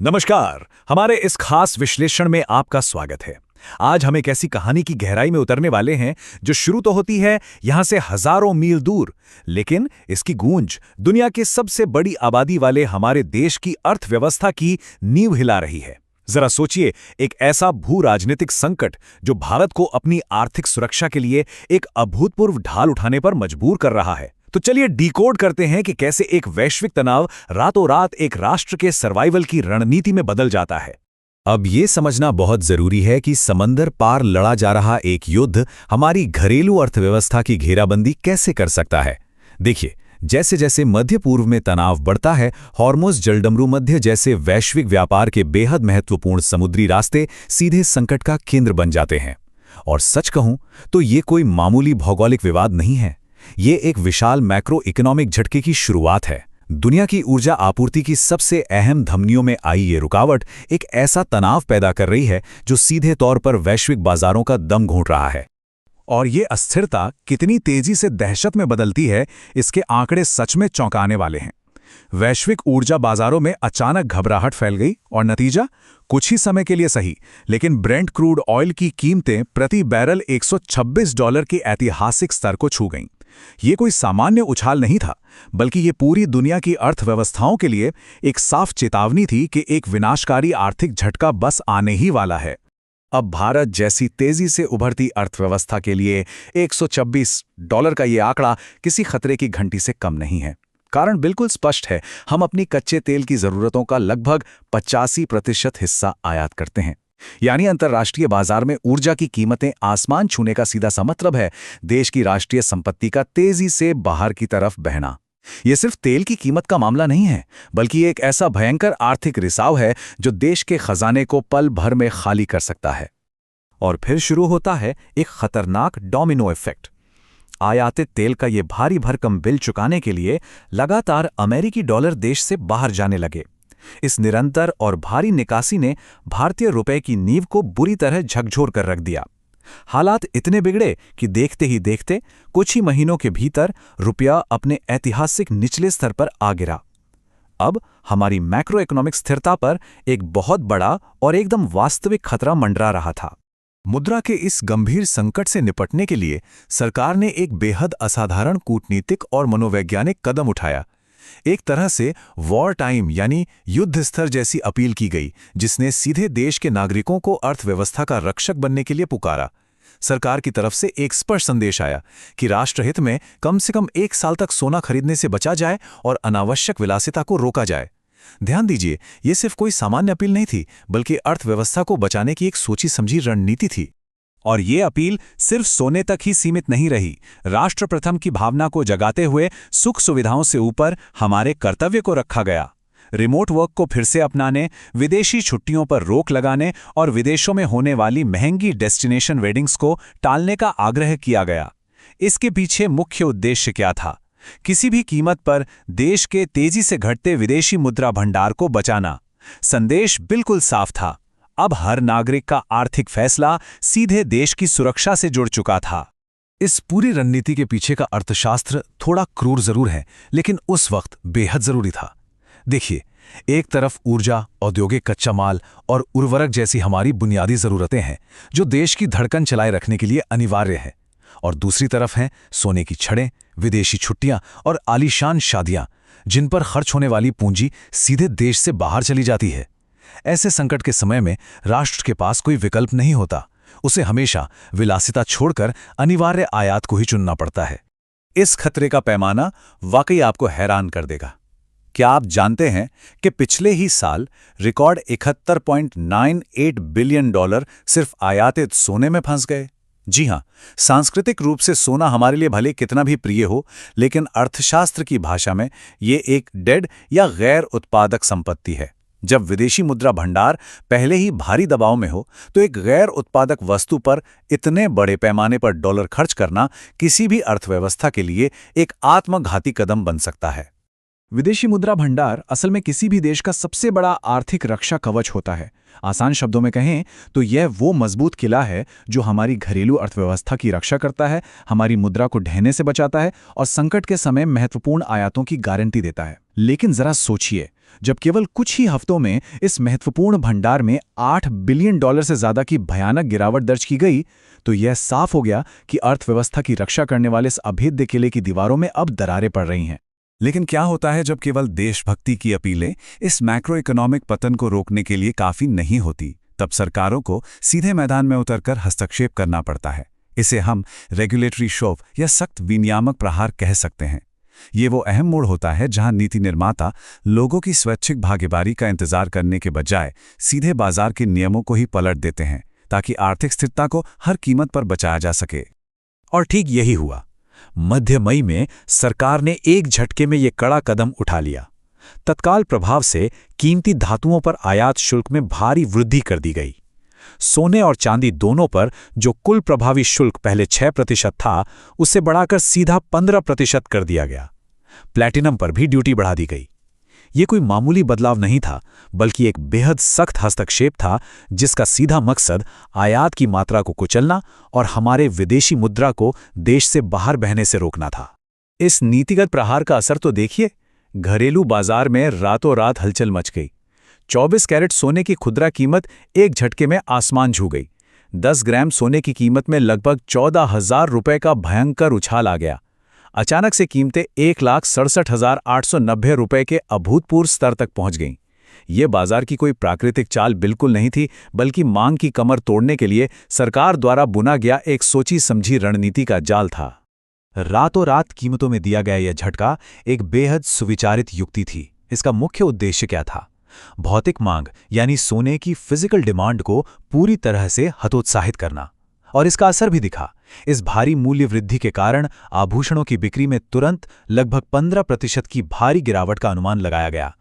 नमस्कार। हमारे इस खास विश्लेषण में आपका स्वागत है। आज हम एक ऐसी कहानी की गहराई में उतरने वाले हैं जो शुरू तो होती है यहां से हजारों मील दूर, लेकिन इसकी गूंज दुनिया के सबसे बड़ी आबादी वाले हमारे देश की अर्थव्यवस्था की नींव हिला रही है। जरा सोचिए, एक ऐसा भू राजनीतिक संकट जो भारत को अपनी आर्थिक सुरक्षा के लिए एक अभूतपूर्व ढाल उठाने पर मजबूर कर रहा है। तो चलिए डिकोड करते हैं कि कैसे एक वैश्विक तनाव रातों रात एक राष्ट्र के सर्वाइवल की रणनीति में बदल जाता है। अब ये समझना बहुत जरूरी है कि समंदर पार लड़ा जा रहा एक युद्ध हमारी घरेलू अर्थव्यवस्था की घेराबंदी कैसे कर सकता है। देखिए, जैसे जैसे मध्य पूर्व में तनाव बढ़ता है, हॉर्मुज़ जलडमरू मध्य जैसे वैश्विक व्यापार के बेहद महत्वपूर्ण समुद्री रास्ते सीधे संकट का केंद्र बन जाते हैं। और सच कहूं तो ये कोई मामूली भौगोलिक विवाद नहीं है, ये एक विशाल मैक्रो इकोनॉमिक झटके की शुरुआत है। दुनिया की ऊर्जा आपूर्ति की सबसे अहम धमनियों में आई ये रुकावट एक ऐसा तनाव पैदा कर रही है जो सीधे तौर पर वैश्विक बाजारों का दम घोंट रहा है। और ये अस्थिरता कितनी तेजी से दहशत में बदलती है, इसके आंकड़े सच में चौंकाने वाले हैं। वैश्विक ऊर्जा बाजारों में अचानक घबराहट फैल गई और नतीजा कुछ ही समय के लिए सही, लेकिन ब्रेंट क्रूड ऑयल की कीमतें प्रति बैरल $126 के ऐतिहासिक स्तर को छू गईं। ये कोई सामान्य उछाल नहीं था, बल्कि ये पूरी दुनिया की अर्थव्यवस्थाओं के लिए एक साफ चेतावनी थी कि एक विनाशकारी आर्थिक झटका बस आने ही वाला है। अब भारत जैसी तेजी से उभरती अर्थव्यवस्था के लिए $126 का ये आंकड़ा किसी खतरे की घंटी से कम नहीं है। कारण बिल्कुल स्पष्ट है, हम अपनी कच्चे तेल की जरूरतों का लगभग 85% हिस्सा आयात करते हैं। यानी अंतर्राष्ट्रीय बाजार में ऊर्जा की कीमतें आसमान छूने का सीधा सा मतलब है देश की राष्ट्रीय संपत्ति का तेजी से बाहर की तरफ बहना। यह सिर्फ तेल की कीमत का मामला नहीं है, बल्कि एक ऐसा भयंकर आर्थिक रिसाव है जो देश के खजाने को पल भर में खाली कर सकता है। और फिर शुरू होता है एक खतरनाक डोमिनो इफेक्ट। आयातित तेल का ये भारी भरकम बिल चुकाने के लिए लगातार अमेरिकी डॉलर देश से बाहर जाने लगे। इस निरंतर और भारी निकासी ने भारतीय रुपए की नींव को बुरी तरह झकझोर कर रख दिया। हालात इतने बिगड़े कि देखते ही देखते कुछ ही महीनों के भीतर रुपया अपने ऐतिहासिक निचले स्तर पर आ गिरा। अब हमारी मैक्रो इकोनॉमिक स्थिरता पर एक बहुत बड़ा और एकदम वास्तविक खतरा मंडरा रहा था। मुद्रा के इस गंभीर संकट से निपटने के लिए सरकार ने एक बेहद असाधारण कूटनीतिक और मनोवैज्ञानिक कदम उठाया। एक तरह से वॉर टाइम यानी युद्ध स्तर जैसी अपील की गई, जिसने सीधे देश के नागरिकों को अर्थव्यवस्था का रक्षक बनने के लिए पुकारा। सरकार की तरफ से एक स्पष्ट संदेश आया कि राष्ट्रहित में कम से कम 1 साल तक सोना खरीदने से बचा जाए और अनावश्यक विलासिता को रोका जाए। ध्यान दीजिए, ये सिर्फ कोई सामान्य अपील नहीं थी, बल्कि अर्थव्यवस्था को बचाने की एक सोची समझी रणनीति थी। और ये अपील सिर्फ सोने तक ही सीमित नहीं रही। राष्ट्र प्रथम की भावना को जगाते हुए सुख सुविधाओं से ऊपर हमारे कर्तव्य को रखा गया। रिमोट वर्क को फिर से अपनाने, विदेशी छुट्टियों पर रोक लगाने और विदेशों में होने वाली महंगी डेस्टिनेशन वेडिंग्स को टालने का आग्रह किया गया। इसके पीछे मुख्य उद्देश्य क्या था? किसी भी कीमत पर देश के तेजी से घटते विदेशी मुद्रा भंडार को बचाना। संदेश बिल्कुल साफ था, अब हर नागरिक का आर्थिक फैसला सीधे देश की सुरक्षा से जुड़ चुका था। इस पूरी रणनीति के पीछे का अर्थशास्त्र थोड़ा क्रूर जरूर है, लेकिन उस वक्त बेहद जरूरी था। देखिए, एक तरफ ऊर्जा, औद्योगिक कच्चा माल और उर्वरक जैसी हमारी बुनियादी जरूरतें हैं जो देश की धड़कन चलाए रखने के लिए अनिवार्य है, और दूसरी तरफ हैं सोने की छड़ें, विदेशी छुट्टियां और आलीशान शादियां, जिन पर खर्च होने वाली पूंजी सीधे देश से बाहर चली जाती है। ऐसे संकट के समय में राष्ट्र के पास कोई विकल्प नहीं होता, उसे हमेशा विलासिता छोड़कर अनिवार्य आयात को ही चुनना पड़ता है। इस खतरे का पैमाना वाकई आपको हैरान कर देगा। क्या आप जानते हैं कि पिछले ही साल रिकॉर्ड $71.98 बिलियन सिर्फ आयातित सोने में फंस गए? जी हां, सांस्कृतिक रूप से सोना हमारे लिए भले कितना भी प्रिय हो, लेकिन अर्थशास्त्र की भाषा में ये एक डेड या गैर उत्पादक संपत्ति है। जब विदेशी मुद्रा भंडार पहले ही भारी दबाव में हो, तो एक गैर उत्पादक वस्तु पर इतने बड़े पैमाने पर डॉलर खर्च करना किसी भी अर्थव्यवस्था के लिए एक आत्मघाती कदम बन सकता है। विदेशी मुद्रा भंडार असल में किसी भी देश का सबसे बड़ा आर्थिक रक्षा कवच होता है। आसान शब्दों में कहें तो यह वो मजबूत किला है जो हमारी घरेलू अर्थव्यवस्था की रक्षा करता है, हमारी मुद्रा को ढहने से बचाता है और संकट के समय महत्वपूर्ण आयातों की गारंटी देता है। लेकिन जरा सोचिए, जब केवल कुछ ही हफ्तों में इस महत्वपूर्ण भंडार में $8 बिलियन से ज्यादा की भयानक गिरावट दर्ज की गई, तो यह साफ हो गया कि अर्थव्यवस्था की रक्षा करने वाले इस अभेद्य किले की दीवारों में अब दरारें पड़ रही हैं। लेकिन क्या होता है जब केवल देशभक्ति की अपीलें इस मैक्रो इकोनॉमिक पतन को रोकने के लिए काफी नहीं होती? तब सरकारों को सीधे मैदान में उतरकर हस्तक्षेप करना पड़ता है। इसे हम रेगुलेटरी शोव या सख्त विनियामक प्रहार कह सकते हैं। ये वो अहम मोड़ होता है जहां नीति निर्माता लोगों की स्वैच्छिक भागीदारी का इंतजार करने के बजाय सीधे बाजार के नियमों को ही पलट देते हैं, ताकि आर्थिक स्थिरता को हर कीमत पर बचाया जा सके। और ठीक यही हुआ। मध्य मई में सरकार ने एक झटके में ये कड़ा कदम उठा लिया। तत्काल प्रभाव से कीमती धातुओं पर आयात शुल्क में भारी वृद्धि कर दी गई। सोने और चांदी दोनों पर जो कुल प्रभावी शुल्क पहले 6% था, उसे बढ़ाकर सीधा 15% कर दिया गया। प्लैटिनम पर भी ड्यूटी बढ़ा दी गई। ये कोई मामूली बदलाव नहीं था, बल्कि एक बेहद सख्त हस्तक्षेप था जिसका सीधा मकसद आयात की मात्रा को कुचलना और हमारे विदेशी मुद्रा को देश से बाहर बहने से रोकना था। इस नीतिगत प्रहार का असर तो देखिए। घरेलू बाजार में रातों रात हलचल मच गई। 24 कैरेट सोने की खुदरा कीमत एक झटके में आसमान छू गई। 10 ग्राम सोने की कीमत में लगभग 14,000 रुपए का भयंकर उछाल आ गया। अचानक से कीमतें 1,67,890 रुपए के अभूतपूर्व स्तर तक पहुंच गईं। ये बाजार की कोई प्राकृतिक चाल बिल्कुल नहीं थी, बल्कि मांग की कमर तोड़ने के लिए सरकार द्वारा बुना गया एक सोची समझी रणनीति का जाल था। रातों रात कीमतों में दिया गया यह झटका एक बेहद सुविचारित युक्ति थी। इसका मुख्य उद्देश्य क्या था? भौतिक मांग यानी सोने की फिजिकल डिमांड को पूरी तरह से हतोत्साहित करना। और इसका असर भी दिखा। इस भारी मूल्य वृद्धि के कारण आभूषणों की बिक्री में तुरंत लगभग 15% की भारी गिरावट का अनुमान लगाया गया।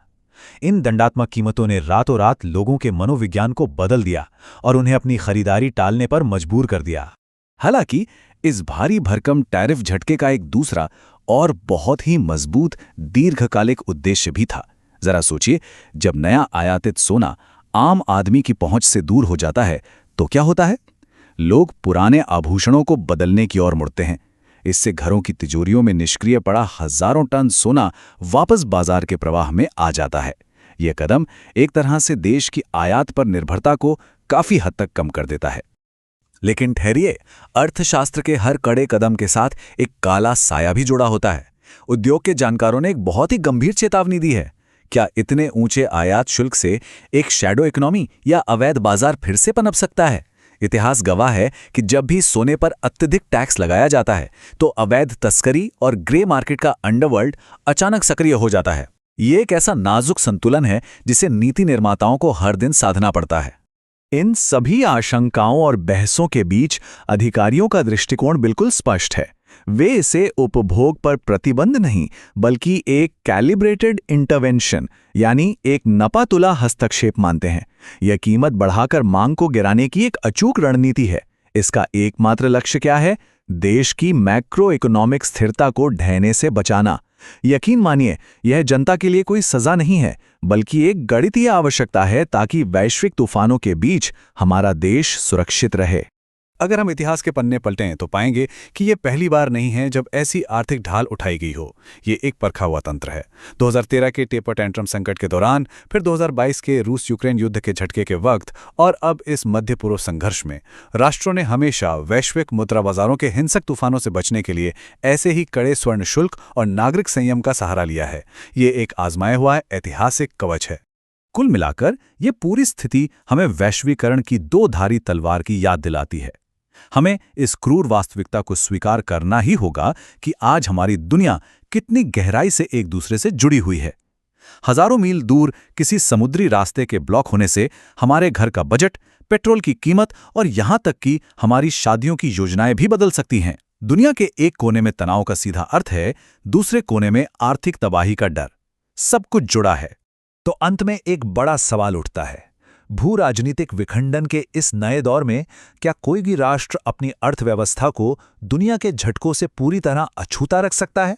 इन दंडात्मक कीमतों ने रातों रात लोगों के मनोविज्ञान को बदल दिया और उन्हें अपनी खरीदारी टालने पर मजबूर कर दिया। हालांकि इस भारी भरकम टैरिफ झटके का एक दूसरा और बहुत ही मजबूत दीर्घकालिक उद्देश्य भी था। जरा सोचिए, जब नया आयातित सोना आम आदमी की पहुंच से दूर हो जाता है तो क्या होता है? लोग पुराने आभूषणों को बदलने की ओर मुड़ते हैं। इससे घरों की तिजोरियों में निष्क्रिय पड़ा हजारों टन सोना वापस बाजार के प्रवाह में आ जाता है। यह कदम एक तरह से देश की आयात पर निर्भरता को काफी हद तक कम कर देता है। लेकिन ठहरिए, अर्थशास्त्र के हर कड़े कदम के साथ एक काला साया भी जुड़ा होता है। उद्योग के जानकारों ने एक बहुत ही गंभीर चेतावनी दी है। क्या इतने ऊंचे आयात शुल्क से एक शैडो इकोनॉमी या अवैध बाजार फिर से पनप सकता है? इतिहास गवाह है कि जब भी सोने पर अत्यधिक टैक्स लगाया जाता है तो अवैध तस्करी और ग्रे मार्केट का अंडरवर्ल्ड अचानक सक्रिय हो जाता है। ये एक ऐसा नाजुक संतुलन है जिसे नीति निर्माताओं को हर दिन साधना पड़ता है। इन सभी आशंकाओं और बहसों के बीच अधिकारियों का दृष्टिकोण बिल्कुल स्पष्ट है। वे इसे उपभोग पर प्रतिबंध नहीं, बल्कि एक कैलिब्रेटेड इंटरवेंशन यानी एक नपातुला हस्तक्षेप मानते हैं। यह कीमत बढ़ाकर मांग को गिराने की एक अचूक रणनीति है। इसका एकमात्र लक्ष्य क्या है? देश की मैक्रो इकोनॉमिक स्थिरता को ढहने से बचाना। यकीन मानिए, यह जनता के लिए कोई सजा नहीं है, बल्कि एक गणितीय आवश्यकता है ताकि वैश्विक तूफानों के बीच हमारा देश सुरक्षित रहे। अगर हम इतिहास के पन्ने पलटें तो पाएंगे कि यह पहली बार नहीं है जब ऐसी आर्थिक ढाल उठाई गई हो। ये एक परखा हुआ तंत्र है। 2013 के टेपर टेंट्रम संकट के दौरान, फिर 2022 के रूस यूक्रेन युद्ध के झटके के वक्त और अब इस मध्य पूर्व संघर्ष में राष्ट्रों ने हमेशा वैश्विक मुद्रा बाजारों के हिंसक तूफानों से बचने के लिए ऐसे ही कड़े स्वर्ण शुल्क और नागरिक संयम का सहारा लिया है। ये एक आजमाया हुआ ऐतिहासिक कवच है। कुल मिलाकर ये पूरी स्थिति हमें वैश्वीकरण की दो धारी तलवार की याद दिलाती है। हमें इस क्रूर वास्तविकता को स्वीकार करना ही होगा कि आज हमारी दुनिया कितनी गहराई से एक दूसरे से जुड़ी हुई है। हजारों मील दूर किसी समुद्री रास्ते के ब्लॉक होने से हमारे घर का बजट, पेट्रोल की कीमत और यहां तक कि हमारी शादियों की योजनाएं भी बदल सकती हैं। दुनिया के एक कोने में तनाव का सीधा अर्थ है, दूसरे कोने में आर्थिक तबाही का डर। सब कुछ जुड़ा है। तो अंत में एक बड़ा सवाल उठता है, भू राजनीतिक विखंडन के इस नए दौर में क्या कोई भी राष्ट्र अपनी अर्थव्यवस्था को दुनिया के झटकों से पूरी तरह अछूता रख सकता है?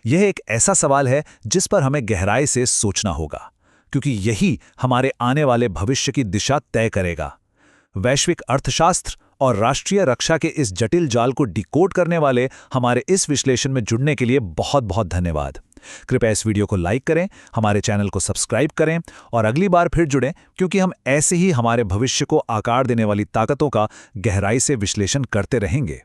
यह एक ऐसा सवाल है जिस पर हमें गहराई से सोचना होगा, क्योंकि यही हमारे आने वाले भविष्य की दिशा तय करेगा। वैश्विक अर्थशास्त्र और राष्ट्रीय रक्षा के इस जटिल जाल को डिकोड करने वाले हमारे इस विश्लेषण में जुड़ने के लिए बहुत बहुत धन्यवाद। कृपया इस वीडियो को लाइक करें, हमारे चैनल को सब्सक्राइब करें और अगली बार फिर जुड़ें, क्योंकि हम ऐसे ही हमारे भविष्य को आकार देने वाली ताकतों का गहराई से विश्लेषण करते रहेंगे।